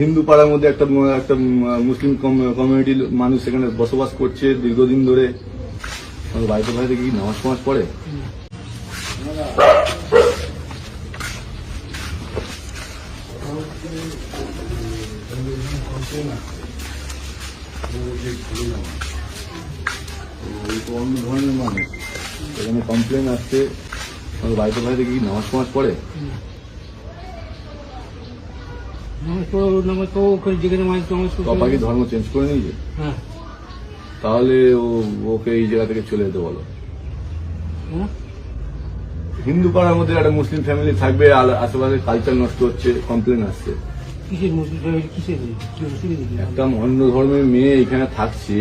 হিন্দু পাড়ার মধ্যে একটা একটা মুসলিম কমিউনিটির মানুষ সেখানে বসবাস করছে দীর্ঘদিন ধরে। বাড়িতে বাড়িতে কি নামাজ ফামাজ পড়ে? অন্য ধরনের মানুষ এখানে কমপ্লেন আসছে, বাড়িতে বাড়িতে কি নামাজ ফামাজ পড়ে? পাপা কি ধর্ম চেঞ্জ করে নিয়েছে? তাহলে ওকে এই জায়গা থেকে চলে যেতে বলো। হিন্দু পাড়ার মধ্যে একটা মুসলিম ফ্যামিলি থাকবে, আশেপাশে কালচার নষ্ট হচ্ছে, কমপ্লেন আসছে। একটা অন্য ধর্মের মেয়ে এখানে থাকছে,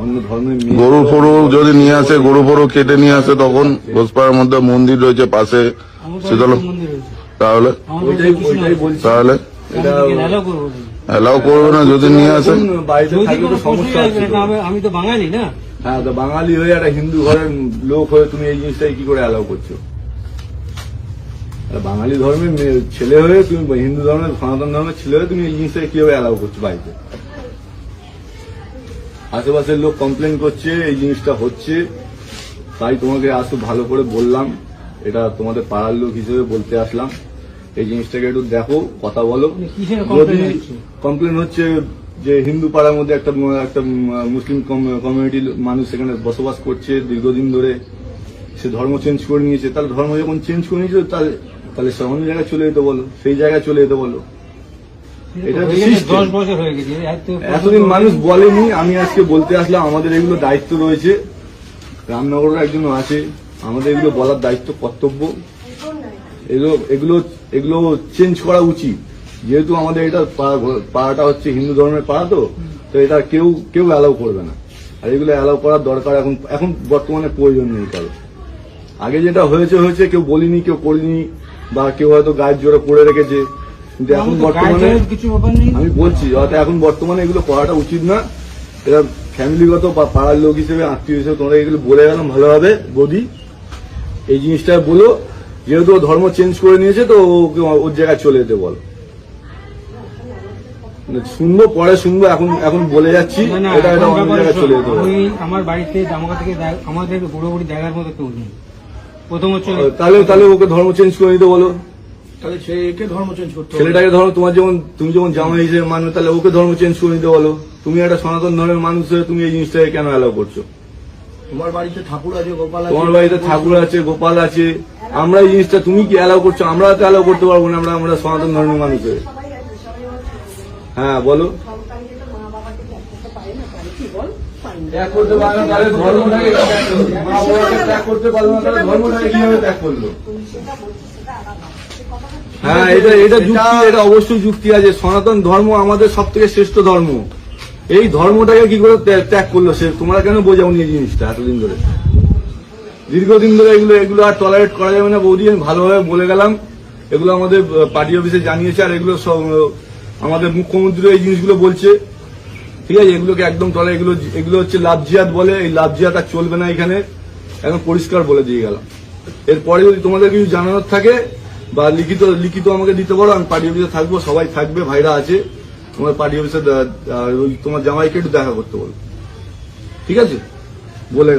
অন্য ধর্মের মেয়ে গরু ফরু যদি নিয়ে আসে, গরু ফরু কেটে নিয়ে আসে, তখন ঘোষপাড়ার মধ্যে মন্দির রয়েছে পাশে, তাহলে তাহলে অ্যালাউ করবে না যদি নিয়ে আসেন? বাড়িতে থাকলে তো সমস্যা আছে। আমি তো বাঙালি না। হ্যাঁ, তো বাঙালি হয়ে একটা হিন্দু ঘরের লোক হয়ে তুমি এই জিনিসটাই কি করে অ্যালাউ করছো? বাঙালি ধর্মের ছেলে হয়ে তুমি হিন্দু ধর্মের সনাতন ধর্মের ছেলে হয়ে তুমি এই জিনিসটাকে কিভাবে অ্যালাউ করছো বাড়িতে? আশেপাশের লোক কমপ্লেন করছে, এই জিনিসটা হচ্ছে, তাই তোমাকে আসো ভালো করে বললাম। এটা তোমাদের পাড়ার লোক হিসেবে বলতে আসলাম। এই জিনিসটাকে একটু দেখো, কথা বলো। যদি কমপ্লেন হচ্ছে যে হিন্দু পাড়ার মধ্যে একটা একটা মুসলিম কমিউনিটির মানুষ সেখানে বসবাস করছে দীর্ঘদিন ধরে, সে ধর্ম চেঞ্জ করে নিয়েছে, তাহলে ধর্ম যখন চেঞ্জ করে নিয়েছে তাহলে অন্য জায়গায় চলে যেতে বলো, সেই জায়গায় চলে যেতে বলো। এটা 10 বছর হয়ে গেছে, এতদিন মানুষ বলেনি, আমি আজকে বলতে আসলাম। আমাদের এগুলো দায়িত্ব রয়েছে, রামনগরের একজন আছে, আমাদের এগুলো বলার দায়িত্ব, কর্তব্য। এগুলো চেঞ্জ করা উচিত, যেহেতু আমাদের এটা পাড়াটা হচ্ছে হিন্দু ধর্মের পাড়া, তো এটা কেউ অ্যালাউ করবে না। আর এগুলো অ্যালাউ করার দরকার এখন বর্তমানে প্রয়োজন নেই কারো। আগে যেটা হয়েছে কেউ বলিনি, কেউ করিনি, বা কেউ হয়তো গায়ের জোরে করে রেখেছে, কিন্তু এখন বর্তমানে আমি বলছি এখন বর্তমানে এগুলো করাটা উচিত না। এটা ফ্যামিলিগত বা পাড়ার লোক হিসেবে, আত্মীয় হিসেবে তোমরা এগুলো বলে গেলাম ভালোভাবে। বৌদি, এই জিনিসটা বলো, যেহেতু ধর্ম চেঞ্জ করে নিয়েছে তো ওর জায়গায় চলে যেতে বল। শুনবো, পরে শুনবো, এখন বলে যাচ্ছি এটা অন্য জায়গায় চলে যেতে বল। আমার বাড়িতে জামাকা থেকে আমাদের পুরোপুরি জায়গার মতো কেউ নেই। প্রথম হচ্ছে তাহলে ওকে ধর্ম চেঞ্জ করে নিতে বলো। তাহলে ছেলেকে ধর্ম চেঞ্জ করতে হবে। ছেলেটাকে তুমি যেমন জামাই হিসেবে মানবে, তাহলে ওকে ধর্ম চেঞ্জ করে নিতে বলো। তুমি একটা সনাতন ধর্মের মানুষ হয়ে তুমি এই জিনিসটাকে কেন অ্যালাউ করছো? তোমার বাড়িতে ঠাকুর আছে, গোপাল আছে, তোমার বাড়িতে ঠাকুর আছে, গোপাল আছে, আমরা এই জিনিসটা তুমি কি অ্যালাউ করছো? আমরা তো অ্যালাউ করতে পারবো না, আমরা সনাতন ধর্মের মানুষ হয়ে। হ্যাঁ, বলো। ত্যাগ করতে পারে না, তাহলে ধর্মটাকে মা বাবাকে ত্যাগ করতে পারলো না, তাহলে ধর্মটাকে কিভাবে ত্যাগ করলো? হ্যাঁ, এটা যুক্তি, এটা অবশ্যই যুক্তি আছে। সনাতন ধর্ম আমাদের সব থেকে শ্রেষ্ঠ ধর্ম। এই ধর্মটাকে কি করে ত্যাগ করলো সে? তোমরা কেন বোঝাওনি এই জিনিসটা এতদিন ধরে? দীর্ঘদিন ধরে এগুলো আর টলারেট করা যাবে না বৌদি, আমি ভালোভাবে বলে গেলাম। এগুলো আমাদের পার্টি অফিসে জানিয়েছে, আর এগুলো সব আমাদের মুখ্যমন্ত্রী এই জিনিসগুলো বলছে। ঠিক আছে, এগুলোকে একদম টলারেট, এগুলো হচ্ছে লাভজিয়াত বলে, এই লাভজিয়াত আর চলবে না এখানে, একদম পরিষ্কার বলে দিয়ে গেলাম। এরপরে যদি তোমাদের কিছু জানানোর থাকে বা লিখিত আমাকে দিতে পারো, আমি পার্টি অফিসে থাকবো, সবাই থাকবে, ভাইরা আছে। তোমার পার্টি অফিসে তোমার জামাইকে একটু দেখা করতে বলো, ঠিক আছে? বলে